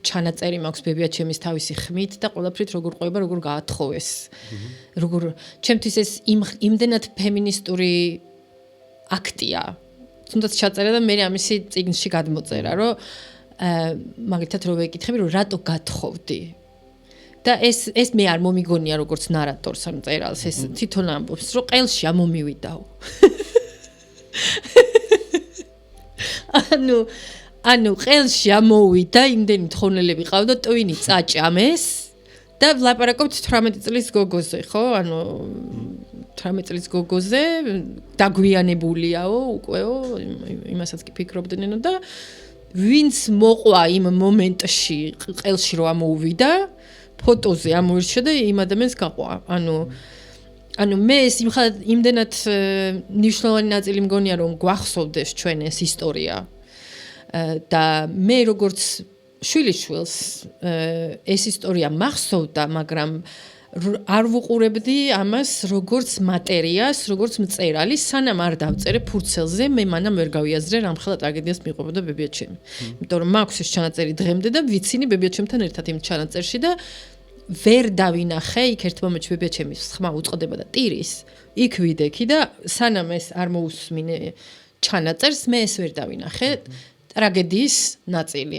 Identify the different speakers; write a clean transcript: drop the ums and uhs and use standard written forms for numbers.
Speaker 1: ჩანაწერი მაქვს ბებიაჩემის თავისი ხმით და ყველაფრით როგორ ყვება, როგორ გაათხოვეს. როგორ ჩემთვის ეს იმდენად ფემინისტური აქტია. თუნდაც ჩაწერა და მე ამისი წიგნში გადმოწერა, რომ მაგალითად რო ვეკითხები, რომ რატო გათხოვდი? და ეს მე არ მომიგონია როგორც ნარატორს ან მწერალს, ეს თვითონ ამბობს, რომ ყელში ამომივიდაო. ანუ ყელში ამოვიდა, იმდენი თხოვნელები ყავდა, ტვინი წაჭამეს და ვლაპარაკობთ 18 წლის გოგოზე, ხო? ანუ 18 წლის გოგოზე დაგვიანებულიაო, უკეო, იმასაც კი ფიქრობდნენო და ვინც მოყვა იმ მომენტში ყელში რო ამოვიდა, ფოტოზე ამოირჩა და იმ ადამიანს გაყვა. ანუ მე ეს იმდენად მნიშვნელოვანი ნაწილი მგონია რომ გვახსოვდეს ჩვენ ეს ისტორია. და მე როგორც შვილიშვილს ეს ისტორია მახსოვდა, მაგრამ არ ვუყურებდი ამას როგორც მატერიას, როგორც მწერალი, სანამ არ დავწერე ფურცელზე, მე მანამ ვერ გავიაზრე რამხელა ტრაგედიას მიყვებოდა ბებიაჩემი. იმიტომ რომ მაქვს ეს ჩანაწერი დღემდე და ვიცინი ბებიაჩემთან ერთად იმ ჩანაწერში და ვერ დავინახე, იქ ერთ მომენტში ბებიაჩემის ხმა უწყდება და ტირის, იქ ვიდექი და სანამ ეს არ მოусმინე ჩანაწერს, მე ეს ვერ დავინახე ტრაგედიის ნაწილი.